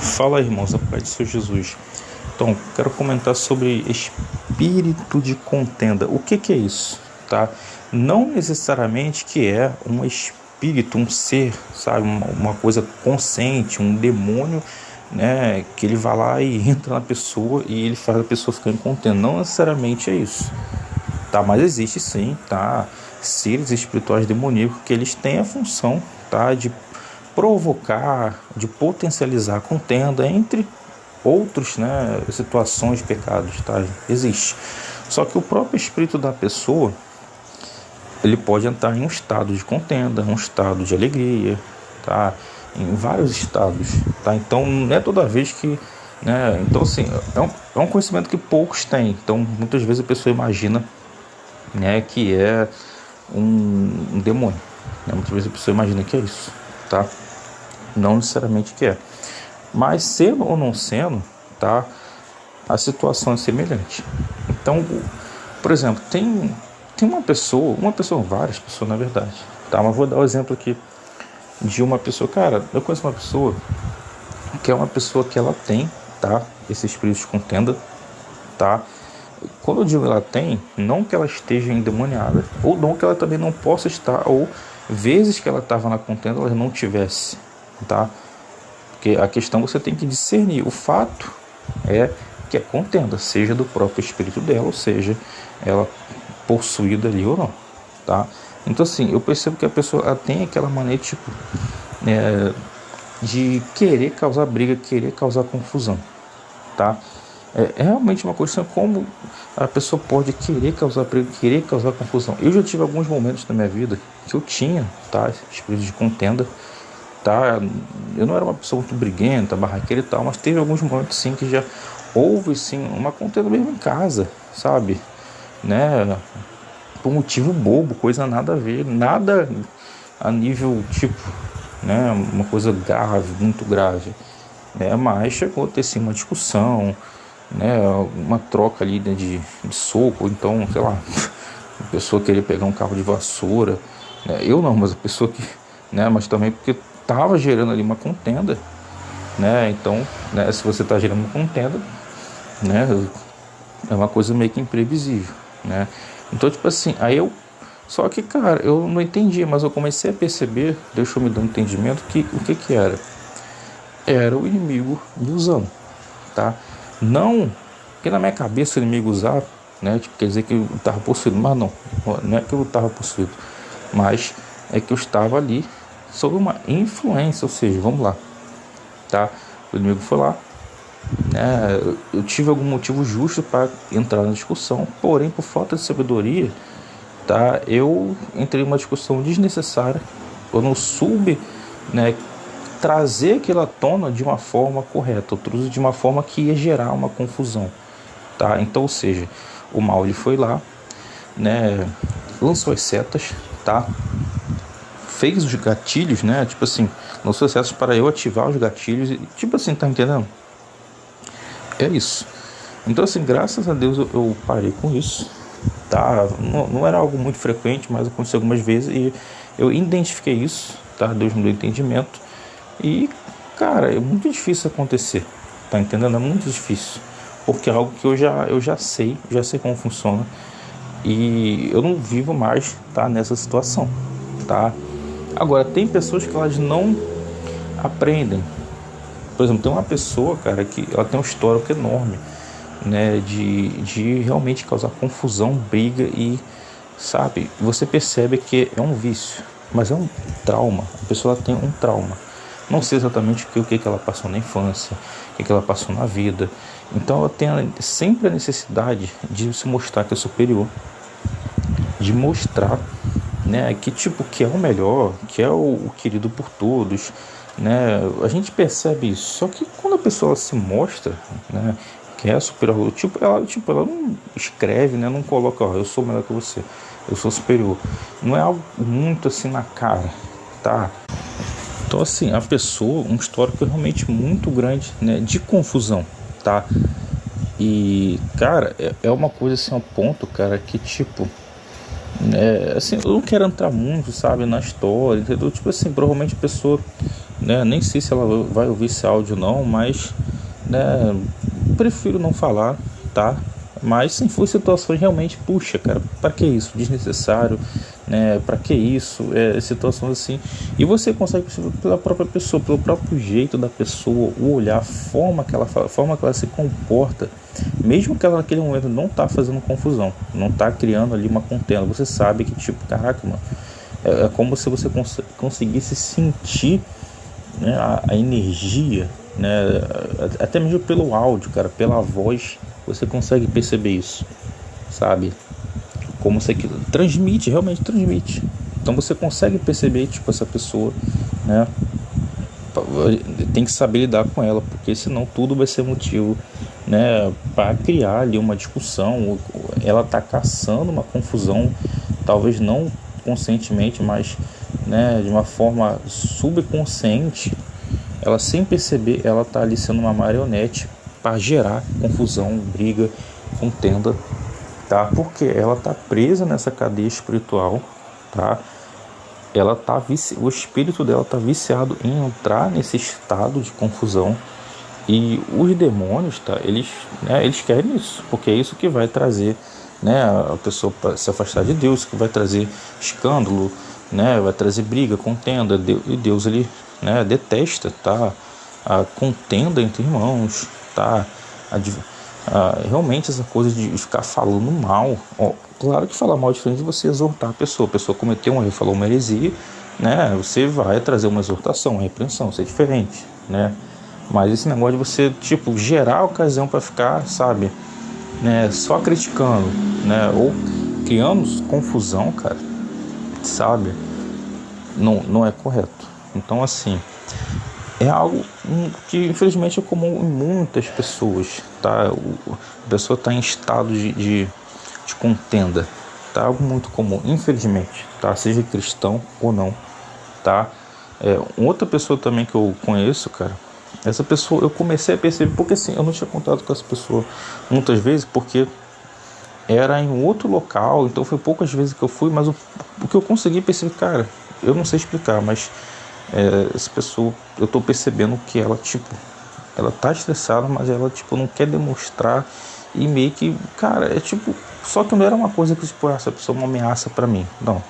Fala, irmãos, a paz do Senhor Jesus. Então, quero comentar sobre espírito de contenda. O que é isso, tá? Não necessariamente que é um espírito, um ser, sabe? Uma coisa consciente, um demônio, né? Que ele vai lá e entra na pessoa e ele faz a pessoa ficar em contenda. Não necessariamente é isso, tá? Mas existe sim, tá? Seres espirituais demoníacos que eles têm a função, tá? De provocar, de potencializar a contenda entre outros, né, situações de pecados, tá? Existe. Só que o próprio espírito da pessoa, ele pode entrar em um estado de contenda, um estado de alegria, tá? Em vários estados, tá? Então não é toda vez que, né? Então assim, é um conhecimento que poucos têm. Então muitas vezes a pessoa imagina, né, que é um demônio, né? Muitas vezes a pessoa imagina que é isso, tá? Não necessariamente que é. Mas sendo ou não sendo, tá? A situação é semelhante. Então, por exemplo, tem várias pessoas na verdade, tá? Mas vou dar o exemplo aqui de uma pessoa. Cara, eu conheço uma pessoa que é uma pessoa que ela tem, tá? Esse espírito de contenda, tá? Quando eu digo ela tem, não que ela esteja endemoniada, ou não que ela também não possa estar, ou vezes que ela estava na contenda ela não tivesse, tá? Porque a questão você tem que discernir. O fato é que a contenda seja do próprio espírito dela, ou seja, ela possuída ali ou não, tá? Então assim, eu percebo que a pessoa ela tem aquela maneira tipo de querer causar briga, querer causar confusão, tá? É realmente uma questão como a pessoa pode querer causar briga, querer causar confusão. Eu já tive alguns momentos na minha vida que eu tinha, tá, esse espírito de contenda, tá? Eu não era uma pessoa muito briguenta, barraqueira e tal, mas teve alguns momentos sim que já houve sim uma contenda mesmo em casa, sabe, né? Por motivo bobo, coisa nada a ver, nada a nível tipo, né, uma coisa grave, muito grave, né? Mas chegou a ter sim uma discussão, né, uma troca ali, né, de soco, então, sei lá, a pessoa queria pegar um cabo de vassoura, né? Eu não, mas a pessoa que, né, mas também porque estava gerando ali uma contenda, né? Então, né, se você está gerando uma contenda, né, é uma coisa meio que imprevisível, né? Então, tipo assim, só que, cara, eu não entendi, mas eu comecei a perceber, deixou me dar um entendimento que o que era? Era o inimigo me usando, tá? Não, porque na minha cabeça o inimigo usar, né, tipo, quer dizer que eu estava possuído, mas não é que eu estava possuído, mas é que eu estava ali sob uma influência, ou seja, vamos lá, tá? O inimigo foi lá, né? Eu tive algum motivo justo para entrar na discussão, porém por falta de sabedoria, tá? Eu entrei em uma discussão desnecessária, eu não soube, né, trazer aquilo à tona de uma forma correta, eu trouxe de uma forma que ia gerar uma confusão, tá? Então, ou seja, o mal ele foi lá, né, lançou as setas, tá? Fez os gatilhos, né? Tipo assim, lançou as setas para eu ativar os gatilhos, e, tipo assim, tá entendendo? É isso. Então, assim, graças a Deus eu parei com isso, tá? Não era algo muito frequente, mas aconteceu algumas vezes e eu identifiquei isso, tá? Deus me deu entendimento e, cara, é muito difícil acontecer, tá entendendo? É muito difícil, porque é algo que eu já sei como funciona e eu não vivo mais, tá, nessa situação, tá? Agora, tem pessoas que elas não aprendem. Por exemplo, tem uma pessoa, cara, que ela tem um histórico enorme, né, de realmente causar confusão, briga e, sabe, você percebe que é um vício, mas é um trauma. A pessoa ela tem um trauma. Não sei exatamente o que ela passou na infância, o que ela passou na vida. Então ela tem sempre a necessidade de se mostrar que é superior, de mostrar, né, que tipo, que é o melhor, que é o querido por todos, né? A gente percebe isso. Só que quando a pessoa se mostra, né, que é superior, ela não escreve, né, não coloca, ó, eu sou melhor que você, eu sou superior. Não é algo muito assim na cara, tá? Então assim, a pessoa, um histórico realmente muito grande, né, de confusão, tá? E, cara, é uma coisa assim, ao ponto, cara, que tipo, assim, eu não quero entrar muito, sabe, na história, entendeu? Tipo assim, provavelmente a pessoa, né? Nem sei se ela vai ouvir esse áudio não, mas, né, prefiro não falar, tá? Mas se for situações realmente, puxa, cara, para que isso? Desnecessário, né? Para que isso? Situações assim. E você consegue perceber pela própria pessoa, pelo próprio jeito da pessoa, o olhar, a forma que ela fala, a forma que ela se comporta, mesmo que ela naquele momento não tá fazendo confusão, não tá criando ali uma contenda. Você sabe que, tipo, caraca, mano, é como se você conseguisse sentir, né, a energia, né, até mesmo pelo áudio, cara, pela voz, você consegue perceber isso, sabe? Como você transmite, realmente transmite. Então você consegue perceber, tipo, essa pessoa, né? Tem que saber lidar com ela, porque senão tudo vai ser motivo, né, para criar ali uma discussão. Ela tá caçando uma confusão, talvez não conscientemente, mas, né, de uma forma subconsciente. Ela, sem perceber, ela tá ali sendo uma marionete para gerar confusão, briga, contenda, tá? Porque ela tá presa nessa cadeia espiritual, tá? Ela tá o espírito dela tá viciado em entrar nesse estado de confusão, e os demônios, tá? Eles, né, eles querem isso, porque é isso que vai trazer, né, a pessoa para se afastar de Deus, que vai trazer escândalo, né, vai trazer briga, contenda, e Deus, ele, né, detesta, tá, a contenda entre irmãos, tá, realmente essa coisa de ficar falando mal. Ó, claro que falar mal é diferente de você exortar a pessoa cometeu um erro, falou uma heresia, né, você vai trazer uma exortação, uma repreensão, isso é diferente, né, mas esse negócio de você, tipo, gerar a ocasião para ficar, sabe, né, só criticando, né, ou criando confusão, cara, sabe, não é correto. Então, assim, é algo que infelizmente é comum em muitas pessoas, tá? A pessoa está em estado de contenda, tá? Algo muito comum, infelizmente, tá? Seja cristão ou não, tá? Outra pessoa também que eu conheço, cara, essa pessoa eu comecei a perceber, porque assim, eu não tinha contato com essa pessoa muitas vezes, porque era em outro local, então foi poucas vezes que eu fui, mas o que eu consegui perceber, cara, eu não sei explicar, mas essa pessoa, eu tô percebendo que ela, tipo, ela tá estressada, mas ela, tipo, não quer demonstrar, e meio que, cara, é tipo, só que não era uma coisa que, tipo, essa pessoa é uma ameaça pra mim, não,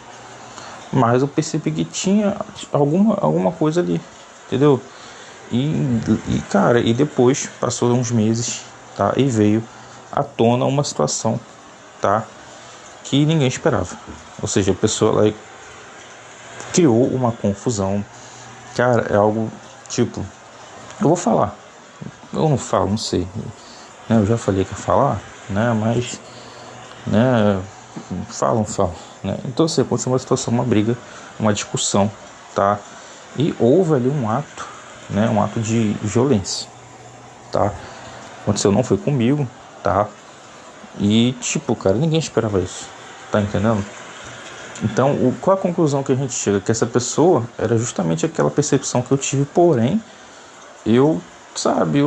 mas eu percebi que tinha alguma coisa ali, entendeu? Cara, e depois passou uns meses, tá, e veio à tona uma situação, tá, que ninguém esperava, ou seja, a pessoa, ela criou uma confusão. Cara, é algo, tipo, eu vou falar, eu não falo, não sei, né? Eu já falei que ia falar, né? Mas, né? Falam, né? Então, assim, aconteceu uma situação, uma briga, uma discussão, tá? E houve ali um ato, né? Um ato de violência, tá? Aconteceu, não foi comigo, tá? E, tipo, cara, ninguém esperava isso, tá entendendo? Então, qual a conclusão que a gente chega? Que essa pessoa era justamente aquela percepção que eu tive, porém, eu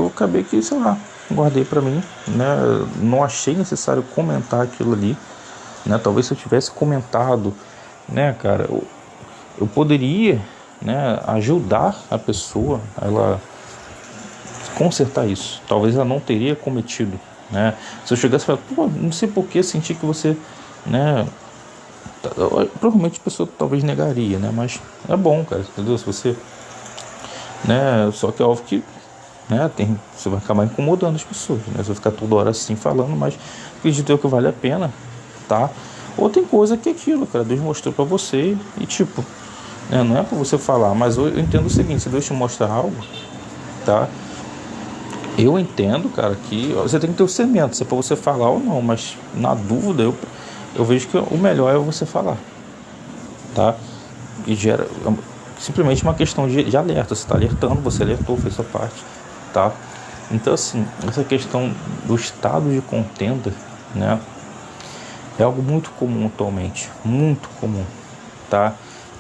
acabei que, sei lá, guardei pra mim, né? Não achei necessário comentar aquilo ali, né? Talvez se eu tivesse comentado, né, cara, eu poderia, né, ajudar a pessoa a ela consertar isso. Talvez ela não teria cometido, né? Se eu chegasse e falar, pô, não sei por que senti que você, né, provavelmente a pessoa talvez negaria, né? Mas é bom, cara, entendeu? Se você, né? Só que é óbvio que, né, você vai acabar incomodando as pessoas, né? Você vai ficar toda hora assim falando, mas acredito eu que vale a pena, tá? Ou tem coisa que é aquilo, cara, Deus mostrou pra você e, tipo, né, não é pra você falar, mas eu entendo o seguinte: se Deus te mostrar algo, tá? Eu entendo, cara, que você tem que ter o cimento, se é pra você falar ou não, mas na dúvida eu vejo que o melhor é você falar, tá? E gera simplesmente uma questão de alerta. Você está alertando, você alertou, fez sua parte, tá? Então, assim, essa questão do estado de contenda, né, é algo muito comum atualmente, muito comum, tá?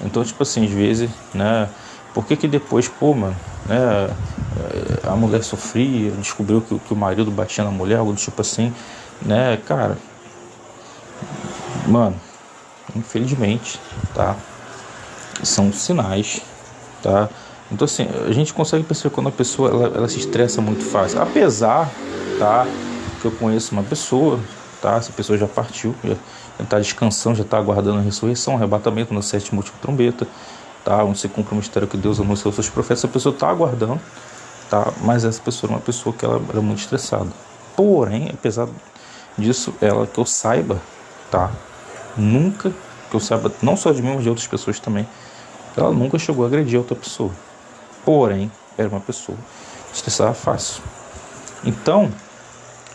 Então, tipo assim, às vezes, né, por que depois, pô, mano, né, a mulher sofria, descobriu que o marido batia na mulher, algo do tipo assim, né, cara, mano, infelizmente, tá? São sinais, tá? Então assim, a gente consegue perceber quando a pessoa ela se estressa muito fácil. Apesar, tá, que eu conheço uma pessoa, tá, essa pessoa já partiu, já está descansando, já está aguardando a ressurreição, o arrebatamento na sétima última trombeta, tá, onde se cumpre o mistério que Deus anunciou aos seus profetas. Essa pessoa está aguardando, tá, mas essa pessoa é uma pessoa que ela era muito estressada. Porém, apesar disso, ela, que eu saiba, tá, nunca, que eu saiba, não só de mim, mas de outras pessoas também, ela nunca chegou a agredir outra pessoa. Porém, era uma pessoa estressada fácil. Então,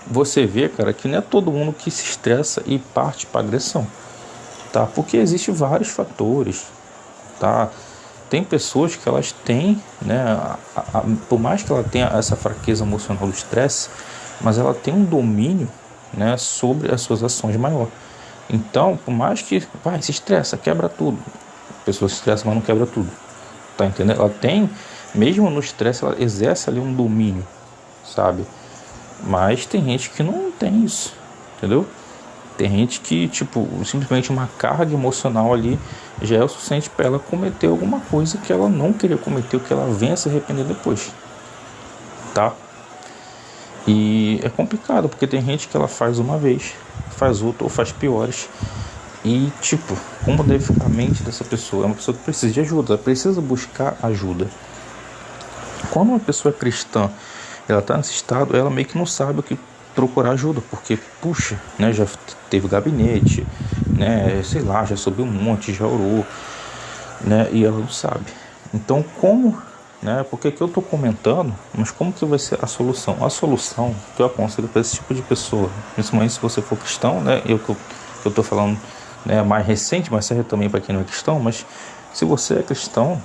você vê, cara, que não é todo mundo que se estressa e parte para agressão, tá? Porque existem vários fatores, tá? Tem pessoas que elas têm, né, por mais que ela tenha essa fraqueza emocional do estresse, mas ela tem um domínio, né, sobre as suas ações maior. Então, por mais que se estressa, quebra tudo. A pessoa se estressa, mas não quebra tudo, tá entendendo? Ela tem, mesmo no estresse, ela exerce ali um domínio, sabe? Mas tem gente que não tem isso, entendeu? Tem gente que, tipo, simplesmente uma carga emocional ali já é o suficiente para ela cometer alguma coisa que ela não queria cometer, ou que ela venha se arrepender depois, tá? E é complicado, porque tem gente que ela faz uma vez, faz outra ou faz piores. E, tipo, como deve ficar a mente dessa pessoa? É uma pessoa que precisa de ajuda, precisa buscar ajuda. Quando uma pessoa é cristã, ela está nesse estado, ela meio que não sabe o que procurar ajuda, porque, puxa, né, já teve gabinete, né, sei lá, já subiu um monte, já orou, né, e ela não sabe. Então, como, né, porque que eu estou comentando, mas como que vai ser a solução? A solução que eu aconselho para esse tipo de pessoa, principalmente se você for cristão, né, eu estou falando, né, mais recente, mas serve também para quem não é cristão, mas se você é cristão,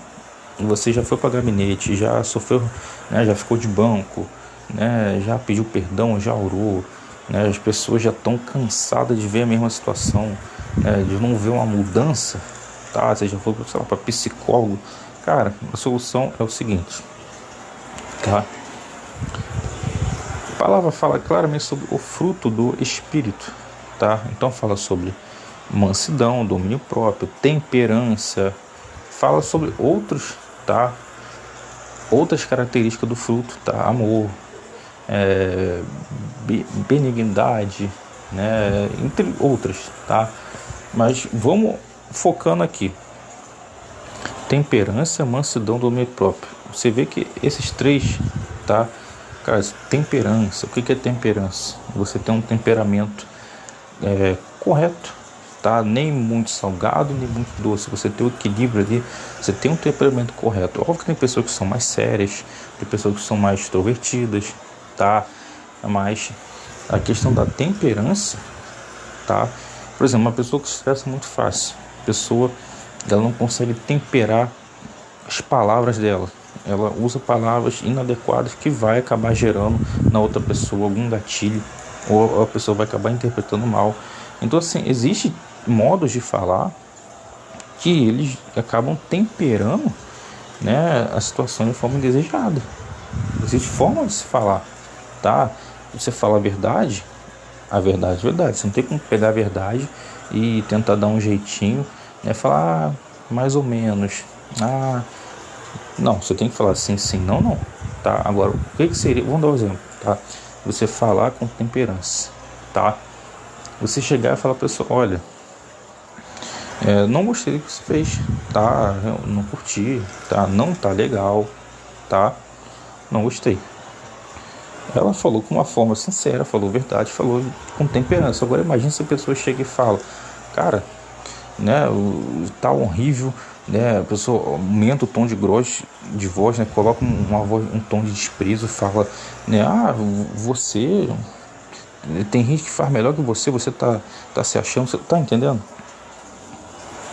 você já foi para gabinete, já sofreu, né, já ficou de banco, né, já pediu perdão, já orou, né, as pessoas já estão cansadas de ver a mesma situação, né, de não ver uma mudança, tá? Você já foi, sei lá, para psicólogo. Cara, a solução é o seguinte, tá? A palavra fala claramente sobre o fruto do Espírito, tá? Então fala sobre mansidão, domínio próprio, temperança, fala sobre outros, tá? Outras características do fruto, tá? Amor, benignidade, né? Entre outras, tá? Mas vamos focando aqui. Temperança, mansidão, domínio próprio. Você vê que esses três, tá? Cara, temperança. O que é temperança? Você tem um temperamento correto, tá? Nem muito salgado, nem muito doce. Você tem o equilíbrio ali. Você tem um temperamento correto. Óbvio que tem pessoas que são mais sérias, tem pessoas que são mais extrovertidas, tá? Mas a questão da temperança, tá? Por exemplo, uma pessoa que se estressa muito fácil, pessoa, ela não consegue temperar as palavras dela. Ela usa palavras inadequadas que vai acabar gerando na outra pessoa algum gatilho, ou a pessoa vai acabar interpretando mal. Então, assim, existem modos de falar que eles acabam temperando, né, a situação de forma indesejada. Existe forma de se falar, tá? Você fala a verdade é verdade. Você não tem como pegar a verdade e tentar dar um jeitinho, né, falar mais ou menos. Não, você tem que falar sim, não, tá? Agora, o que seria, vamos dar um exemplo, tá? Você falar com temperança, tá? Você chegar e falar pra pessoa, olha, não gostei do que você fez, tá? Eu não curti, tá? Não tá legal, tá? Não gostei. Ela falou com uma forma sincera, falou verdade, falou com temperança. Agora imagine se a pessoa chega e fala, cara, né, tá horrível, né, a pessoa aumenta o tom de voz, né, coloca um tom de desprezo, fala, né, você, tem gente que faz melhor que você tá se achando, você tá entendendo?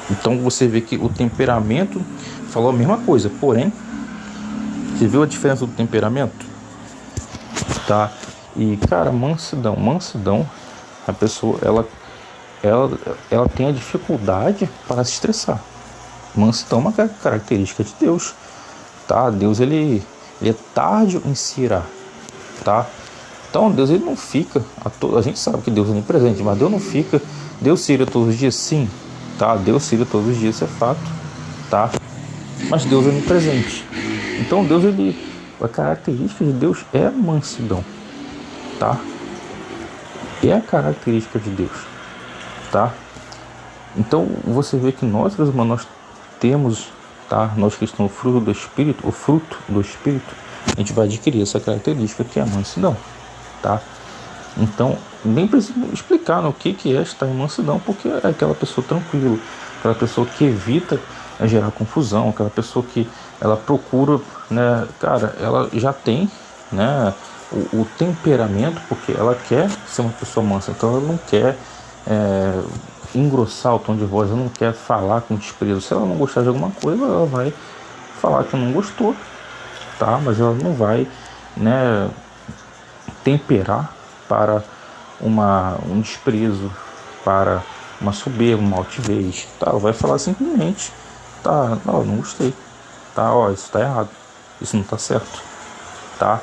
Então você vê que o temperamento falou a mesma coisa, porém, você viu a diferença do temperamento? Tá? E, cara, mansidão, a pessoa, ela tem a dificuldade para se estressar. Mansidão é uma característica de Deus, tá? Deus, ele é tardio em se irar, tá? Então, Deus, ele não fica, a gente sabe que Deus é onipresente, mas Deus não fica, Deus se ira todos os dias, sim, tá? Deus se ira todos os dias, isso é fato, tá? Mas Deus é onipresente, Então Deus, a característica de Deus é a mansidão, tá? É a característica de Deus, tá? Então você vê que nós, seres humanos, nós temos, tá? Nós que estamos fruto do Espírito, o fruto do Espírito, a gente vai adquirir essa característica que é a mansidão, tá? Então, nem preciso explicar o que é estar em mansidão, porque é aquela pessoa tranquila, aquela pessoa que evita gerar confusão, aquela pessoa que ela procura, né, cara, ela já tem, né, o temperamento, porque ela quer ser uma pessoa mansa, então ela não quer engrossar o tom de voz, ela não quer falar com desprezo. Se ela não gostar de alguma coisa, ela vai falar que não gostou, tá? Mas ela não vai, né, temperar para um desprezo, para uma soberba, uma altivez, tá? Ela vai falar simplesmente, tá? Não gostei, tá? Isso tá errado, isso não tá certo, tá?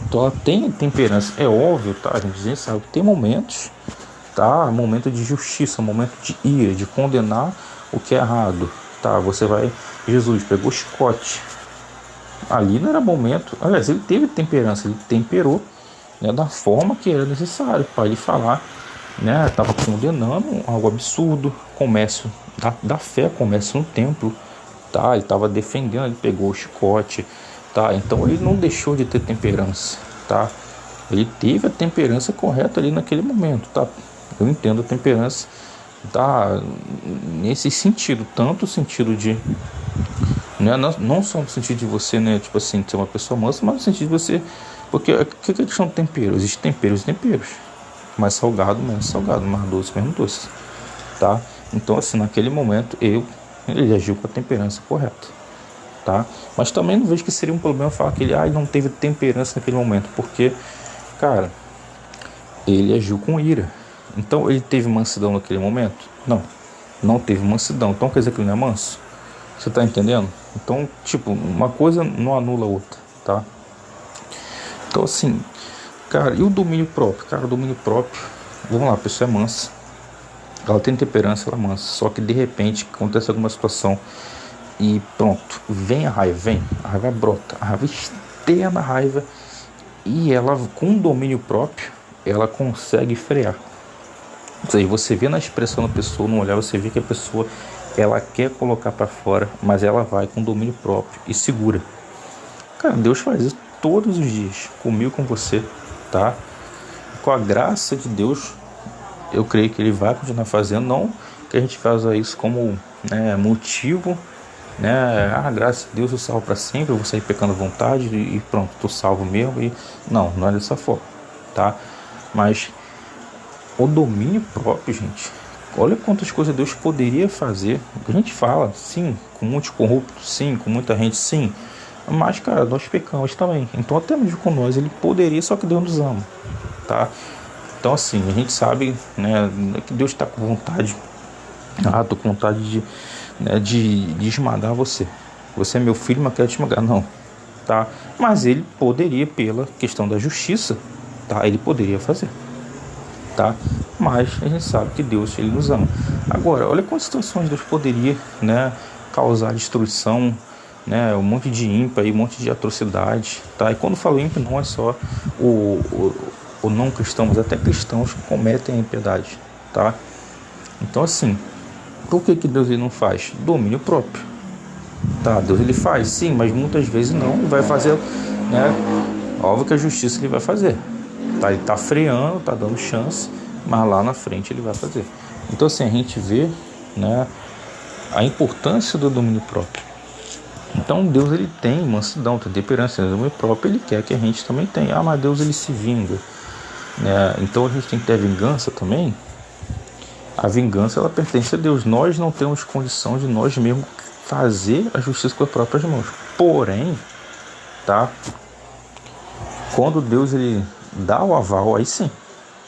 Então ela tem temperança, é óbvio, tá? A gente sabe que tem momentos, tá? Momento de justiça, momento de ira, de condenar o que é errado, tá? Jesus pegou o chicote, ali não era momento, aliás, ele teve temperança, ele temperou, né, da forma que era necessário para ele falar, né? Estava condenando algo absurdo, comércio da fé, comércio no templo, tá? Ele estava defendendo, ele pegou o chicote, tá? Então ele não deixou de ter temperança, tá? Ele teve a temperança correta ali naquele momento, tá? Eu entendo a temperança, tá? Nesse sentido, tanto o sentido de, né, não só no sentido de você, né, tipo assim, ser uma pessoa mansa, mas no sentido de você, porque o que é questão de tempero? Existem temperos e temperos, mais salgado, menos salgado, mais doce, menos doce, tá? Então assim, naquele momento ele agiu com a temperança correta, tá? Mas também não vejo que seria um problema falar que ele não teve temperança naquele momento, porque, cara, ele agiu com ira. Então ele teve mansidão naquele momento? Não teve mansidão. Então quer dizer que ele não é manso? Você tá entendendo? Então, tipo, uma coisa não anula a outra, tá? Então assim, cara, e o domínio próprio? Cara, o domínio próprio, vamos lá, a pessoa é mansa, ela tem temperança, ela é mansa, só que de repente acontece alguma situação e pronto, vem a raiva brota, a raiva externa, a raiva, e ela, com domínio próprio, ela consegue frear. Ou seja, você vê na expressão da pessoa, no olhar, você vê que a pessoa, ela quer colocar para fora, mas ela vai com domínio próprio e segura. Cara, Deus faz isso todos os dias, comigo, com você, tá? Com a graça de Deus, eu creio que Ele vai continuar fazendo, não que a gente faça isso como, né, motivo, né? Graças a Deus eu salvo para sempre, eu vou sair pecando à vontade e pronto, tô salvo mesmo. E não é dessa forma, tá? Mas o domínio próprio, gente, olha quantas coisas Deus poderia fazer. A gente fala, sim, com muitos corruptos, sim, com muita gente, sim, mas, cara, nós pecamos também. Então, até mesmo com nós, Ele poderia, só que Deus nos ama, tá? Então, assim, a gente sabe, né, que Deus está com vontade. Tô com vontade de esmagar você. Você é meu filho, mas quero te esmagar. Não, tá? Mas Ele poderia, pela questão da justiça, tá? Ele poderia fazer, tá? Mas a gente sabe que Deus, Ele nos ama. Agora, olha quantas situações Deus poderia, né, causar destruição, né, um monte de ímpio aí, um monte de atrocidade, tá? E quando falo ímpio, não é só o não cristão, mas até cristãos que cometem a impiedade, tá? Então assim, por que Deus ele não faz? Domínio próprio, tá? Deus ele faz, sim, mas muitas vezes não, ele vai fazer, né? Óbvio que a justiça ele vai fazer, tá? Ele tá freando, tá dando chance, mas lá na frente ele vai fazer. Então assim, a gente vê, né, a importância do domínio próprio. Então Deus ele tem mansidão, tem temperança, tem domínio próprio, Ele quer que a gente também tenha. Mas Deus ele se vinga, né? Então a gente tem que ter a vingança também. A vingança ela pertence a Deus. Nós não temos condição de nós mesmos fazer a justiça com as próprias mãos. Porém, tá? Quando Deus ele dá o aval, aí sim.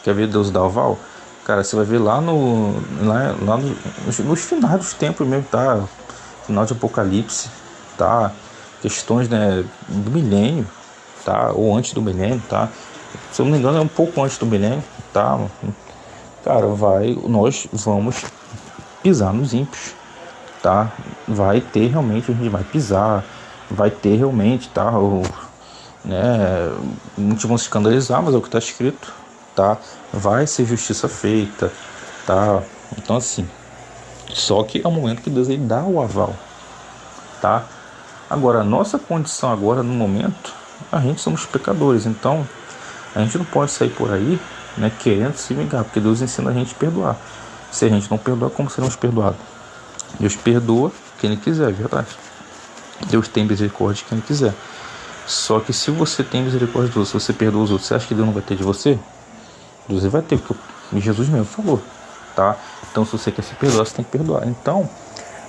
Quer ver Deus dar o aval? Cara, você vai ver lá nos finais dos tempos mesmo, tá? Final de Apocalipse, tá? Questões, né, do milênio, tá? Ou antes do milênio, tá? Se eu não me engano é um pouco antes do milênio, tá? Cara, nós vamos pisar nos ímpios, tá? Vai ter realmente, a gente vai pisar, vai ter realmente, tá? Né, muitos vão se escandalizar, mas é o que está escrito, tá? Vai ser justiça feita, tá? Então assim, só que é o momento que Deus ele dá o aval, tá? Agora, a nossa condição agora, no momento, a gente somos pecadores, então a gente não pode sair por aí, né, querendo se vingar, porque Deus ensina a gente a perdoar. Se a gente não perdoar, como seremos perdoados? Deus perdoa quem Ele quiser, é verdade. Deus tem misericórdia de quem Ele quiser. Só que se você tem misericórdia dos outros, se você perdoa os outros, você acha que Deus não vai ter de você? Deus vai ter, porque Jesus mesmo falou, tá? Então, se você quer se perdoar, você tem que perdoar. Então,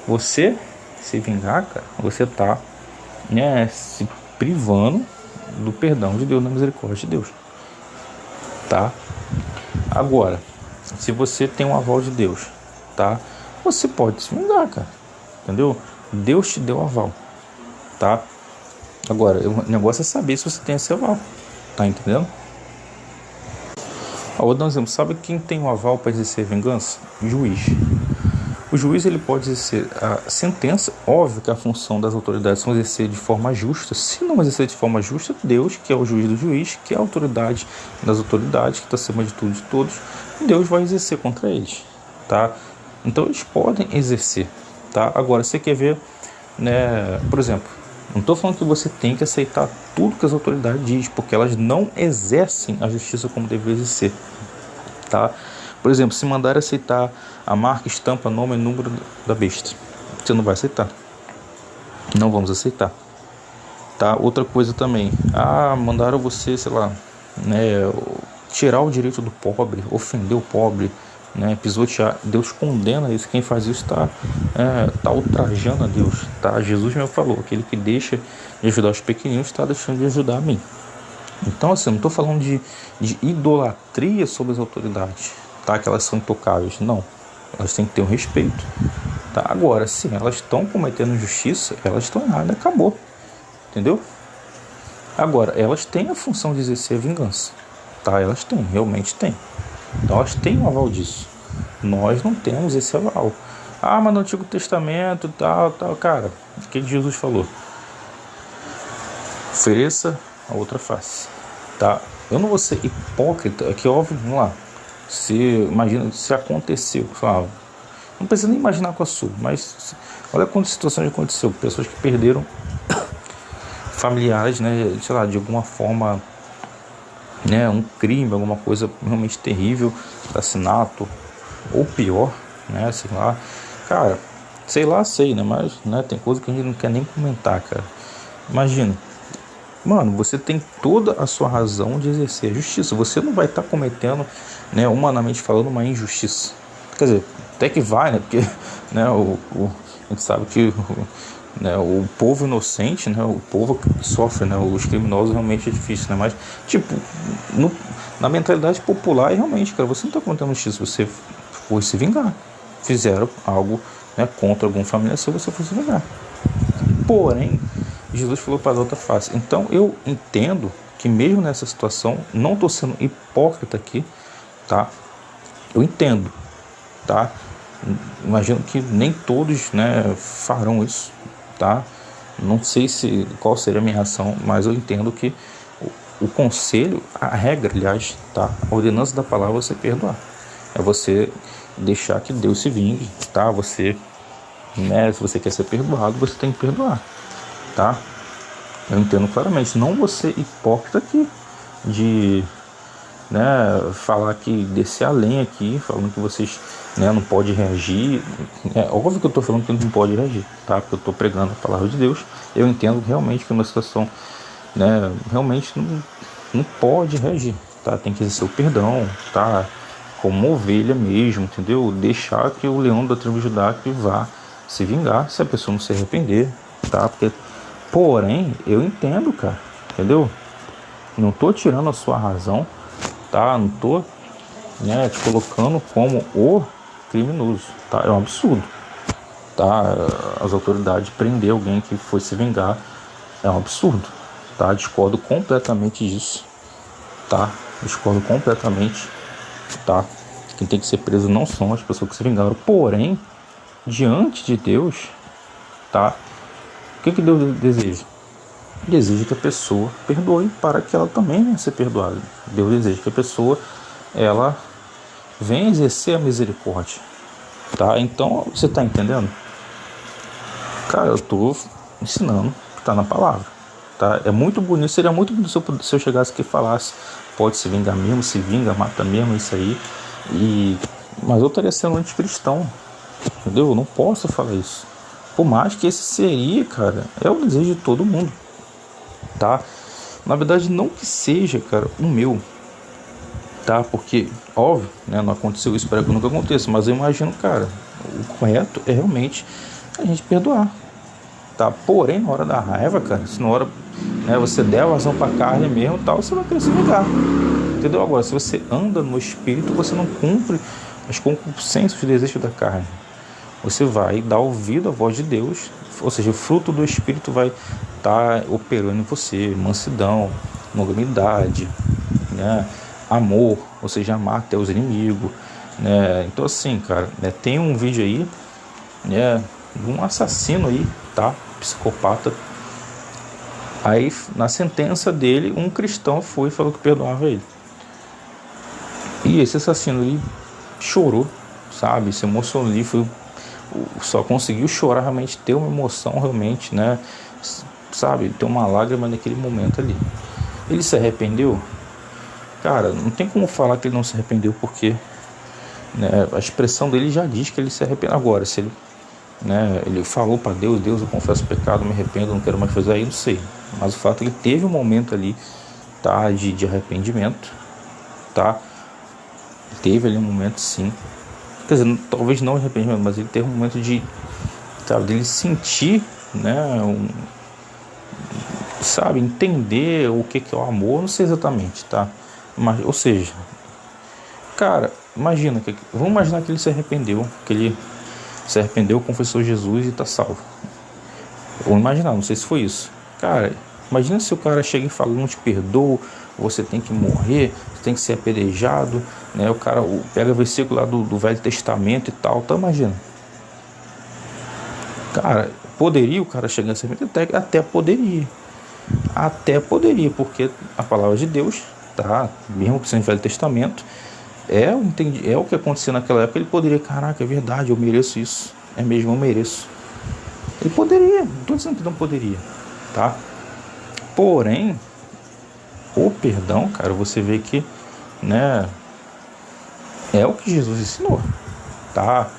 você se vingar, cara, você tá, né, se privando do perdão de Deus, da misericórdia de Deus, tá? Agora, se você tem um aval de Deus, tá? Você pode se vingar, cara, entendeu? Deus te deu aval, tá? Agora, o negócio é saber se você tem esse aval, tá entendendo? Vou dar um exemplo. Sabe quem tem o aval para exercer vingança? O juiz. O juiz ele pode exercer a sentença. Óbvio que a função das autoridades são exercer de forma justa. Se não exercer de forma justa, Deus, que é o juiz do juiz, que é a autoridade das autoridades, que está acima de tudo e de todos, Deus vai exercer contra eles, tá? Então eles podem exercer, tá? Agora, você quer ver, né? Por exemplo, não estou falando que você tem que aceitar tudo que as autoridades dizem, porque elas não exercem a justiça como deveria exercer, tá? Por exemplo, se mandar aceitar a marca, estampa, nome e número da besta, você não vai aceitar. Não vamos aceitar, tá? Outra coisa também, mandaram você, sei lá, né, tirar o direito do pobre, ofender o pobre, né, pisotear. Deus condena isso. Quem faz isso tá ultrajando a Deus, tá? Jesus mesmo falou, aquele que deixa de ajudar os pequeninos está deixando de ajudar a mim. Então assim, não estou falando de idolatria sobre as autoridades, tá? Que elas são intocáveis, não. Elas têm que ter um respeito, tá? Agora, se elas estão cometendo injustiça, elas estão erradas, acabou, entendeu? Agora, elas têm a função de exercer a vingança, tá? Elas têm, realmente têm. Então elas têm um aval disso. Nós não temos esse aval. Mas no Antigo Testamento, tal, cara, o que Jesus falou? Ofereça a outra face, tá? Eu não vou ser hipócrita, aqui óbvio, vamos lá. Imagina se aconteceu, claro, não precisa nem imaginar com a sua, mas olha quantas situações aconteceu, pessoas que perderam familiares, né, sei lá, de alguma forma, né, um crime, alguma coisa realmente terrível, assassinato, ou pior, né, sei lá, cara, sei, né, mas, né, tem coisa que a gente não quer nem comentar, cara. Imagina, mano, você tem toda a sua razão de exercer a justiça, você não vai estar cometendo, né, humanamente falando, uma injustiça, quer dizer, até que vai, né, porque, né, a gente sabe que né, o povo inocente, né, o povo que sofre, né, os criminosos realmente é difícil, né, mas tipo, na mentalidade popular realmente, cara, você não está cometendo justiça, você foi se vingar, fizeram algo, né, contra algum familiar seu, você foi se vingar. Porém, Jesus falou para a outra face. Então eu entendo que mesmo nessa situação, não estou sendo hipócrita aqui, tá? Eu entendo, tá? Imagino que nem todos, né, farão isso, tá? Não sei qual seria a minha reação, mas eu entendo que o conselho, a regra, aliás, tá? A ordenança da palavra é você perdoar. É você deixar que Deus se vingue, tá? Você, né, se você quer ser perdoado, você tem que perdoar, tá? Eu entendo claramente, não você hipócrita aqui de, né, falar que descer além aqui, falando que vocês, né, não pode reagir. É óbvio que eu estou falando que não pode reagir, tá? Porque eu estou pregando a palavra de Deus. Eu entendo realmente que uma situação, né, realmente não pode reagir, tá? Tem que exercer o perdão, tá? Como ovelha mesmo, entendeu? Deixar que o leão da tribo de Judá que vá se vingar se a pessoa não se arrepender, tá? Porque, porém, eu entendo, cara, entendeu? Não tô tirando a sua razão, tá? Não tô, né, te colocando como o criminoso, tá? É um absurdo, tá? As autoridades prender alguém que foi se vingar é um absurdo, tá? Discordo completamente disso, tá? Discordo completamente, tá? Quem tem que ser preso não são as pessoas que se vingaram, porém, diante de Deus, tá? O que Deus deseja? deseja que a pessoa perdoe para que ela também venha ser perdoada. Deus deseja que a pessoa ela venha exercer a misericórdia, tá? Então, você está entendendo? Cara, eu estou ensinando o que está na palavra, tá? É muito bonito, seria muito bonito se eu chegasse aqui e falasse, pode se vingar mesmo, se vinga, mata mesmo, isso aí. Mas eu estaria sendo anticristão, entendeu? Eu não posso falar isso. Por mais que esse seria, cara, é o desejo de todo mundo, tá? Na verdade, não que seja, cara, o meu, tá? Porque, óbvio, né, não aconteceu isso, espero que nunca aconteça, mas eu imagino, cara, o correto é realmente a gente perdoar, tá? Porém, na hora da raiva, cara, se na hora, né, você der vazão pra carne mesmo, tal, você vai querer se vingar, entendeu? Agora, se você anda no espírito, você não cumpre as concupiscências, os desejos da carne. Você vai dar ouvido à voz de Deus, ou seja, o fruto do espírito vai estar operando em você, mansidão, longanimidade, né? Amor, ou seja, amar até os inimigos, né? Então assim, cara, né, tem um vídeo aí, né, de um assassino aí, tá? Psicopata. Aí na sentença dele, um cristão foi e falou que perdoava ele. E esse assassino ali chorou, sabe? Se emocionou ali, só conseguiu chorar, realmente ter uma emoção, realmente, né? Sabe? Ter uma lágrima naquele momento ali. Ele se arrependeu? Cara, não tem como falar que ele não se arrependeu, porque, né, a expressão dele já diz que ele se arrependeu. Agora, se ele, né, ele falou para Deus, Deus, eu confesso o pecado, me arrependo, não quero mais fazer, aí não sei. Mas o fato é que ele teve um momento ali, tá, de arrependimento, tá? Teve ali um momento, sim. Quer dizer, talvez não arrependimento, mas ele teve um momento de, sabe, dele sentir, né, sabe, entender o que é o amor, não sei exatamente, tá? Mas, ou seja, cara, vamos imaginar que ele se arrependeu, confessou Jesus e tá salvo. Vamos imaginar, não sei se foi isso. Cara, imagina se o cara chega e fala, não te perdoo, você tem que morrer, você tem que ser apedrejado, né? O cara pega o versículo lá do Velho Testamento e tal, tá? Imagina. Cara, poderia o cara chegar a ser arrependido? Até poderia, porque a palavra de Deus, tá? Mesmo que seja no Velho Testamento, é o que aconteceu naquela época. Ele poderia, caraca, é verdade, eu mereço isso, é mesmo, eu mereço. Ele poderia, não estou dizendo que não poderia, tá? Porém, o perdão, cara, você vê que, né, é o que Jesus ensinou, tá?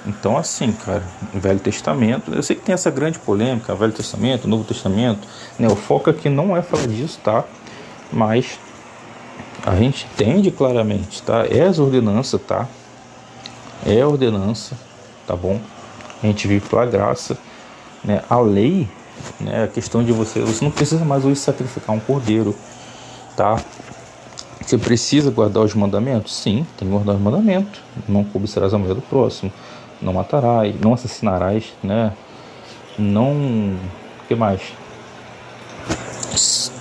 Então, assim, cara, o Velho Testamento, eu sei que tem essa grande polêmica, o Velho Testamento, o Novo Testamento, né? O foco aqui não é falar disso, tá? Mas a gente entende claramente, tá? É as ordenanças, tá? É a ordenança, tá bom? A gente vive pela graça, né? A lei, né? A questão de você não precisa mais hoje sacrificar um cordeiro, tá? Você precisa guardar os mandamentos? Sim, tem que guardar os mandamentos. Não cobiçarás a mulher do próximo, não matarás, não assassinarás, né? Não... O que mais?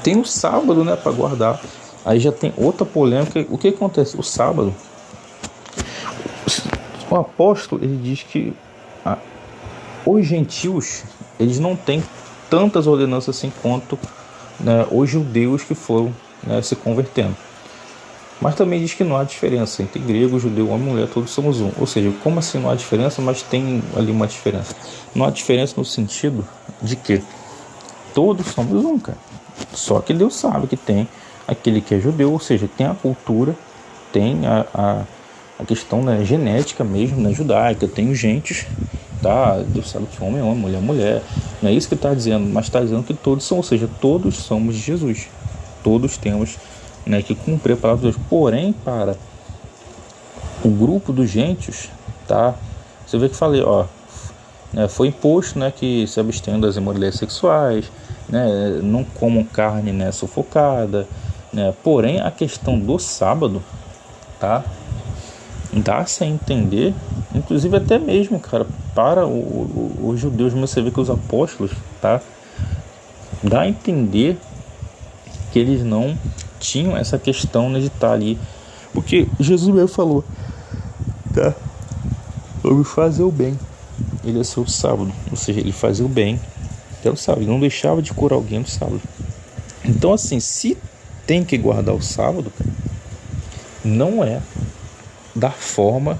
Tem o sábado, né, para guardar. Aí já tem outra polêmica. O que acontece? O sábado, o apóstolo, ele diz que os gentios, eles não têm tantas ordenanças assim quanto, né, os judeus que foram, né, se convertendo. Mas também diz que não há diferença entre grego, judeu, homem e mulher, todos somos um. Ou seja, como assim não há diferença, mas tem ali uma diferença? Não há diferença no sentido de que todos somos um, cara. Só que Deus sabe que tem aquele que é judeu, ou seja, tem a cultura, tem a questão, né, genética mesmo, né, judaica, tem os gentes, tá? Deus sabe que homem é homem, mulher é mulher. Não é isso que está dizendo, mas está dizendo que todos são, ou seja, todos somos de Jesus. Todos temos, né, que cumprir a palavra de Deus. Porém, para o grupo dos gentios, tá? Você vê que falei, ó, né, foi imposto, né, que se abstenham das imoralidades sexuais, né, não comam carne, né, sufocada, né? Porém, a questão do sábado, tá? Dá-se a entender, inclusive até mesmo, cara, para os judeus, você vê que os apóstolos, tá? Dá a entender que eles não tinham essa questão, né, de estar ali, porque Jesus mesmo falou, tá? Vamos fazer o bem. Ele é seu sábado, ou seja, ele fazia o bem, que era o sábado, ele não deixava de curar alguém no sábado. Então, assim, se tem que guardar o sábado, cara, não é da forma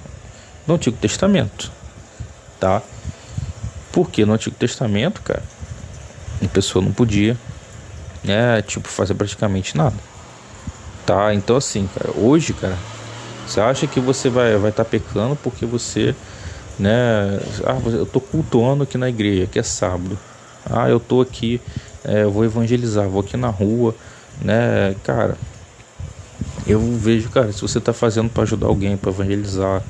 do Antigo Testamento, tá? Porque no Antigo Testamento, cara, a pessoa não podia, né, tipo, fazer praticamente nada, tá? Então, assim, cara, hoje, cara, você acha que você vai estar pecando porque você, né, eu tô cultuando aqui na igreja, que é sábado. Eu tô aqui, eu vou evangelizar, vou aqui na rua, né, cara. Eu vejo, cara, se você tá fazendo para ajudar alguém, para evangelizar,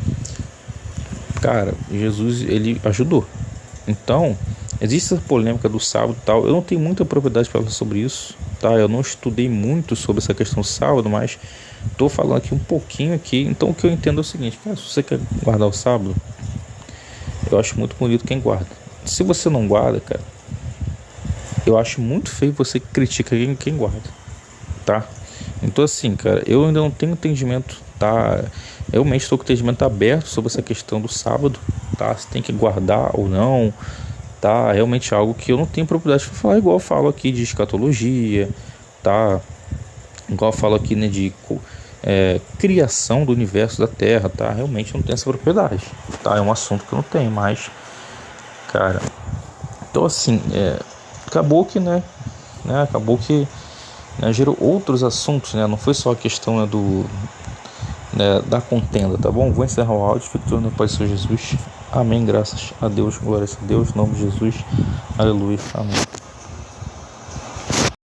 cara, Jesus, ele ajudou. Então, existe essa polêmica do sábado e tal. Eu não tenho muita propriedade para falar sobre isso, tá? Eu não estudei muito sobre essa questão do sábado, mas tô falando aqui um pouquinho aqui. Então, o que eu entendo é o seguinte, cara, se você quer guardar o sábado, eu acho muito bonito quem guarda. Se você não guarda, cara, eu acho muito feio você criticar quem guarda, tá? Então, assim, cara, eu ainda não tenho entendimento, tá? Eu realmente estou com o entendimento aberto sobre essa questão do sábado, tá? Se tem que guardar ou não, tá? Realmente é algo que eu não tenho propriedade para falar, igual eu falo aqui de escatologia, tá? Igual eu falo aqui, né, de criação do universo da Terra, tá? Realmente eu não tenho essa propriedade, tá? É um assunto que eu não tenho, mas, cara, então assim, acabou que, acabou que, né, gerou outros assuntos, né? Não foi só a questão, né, da contenda, tá bom? Vou encerrar o áudio, fico todo no Pai do Senhor Jesus. Amém, graças a Deus, glórias a Deus, em nome de Jesus, aleluia, amém.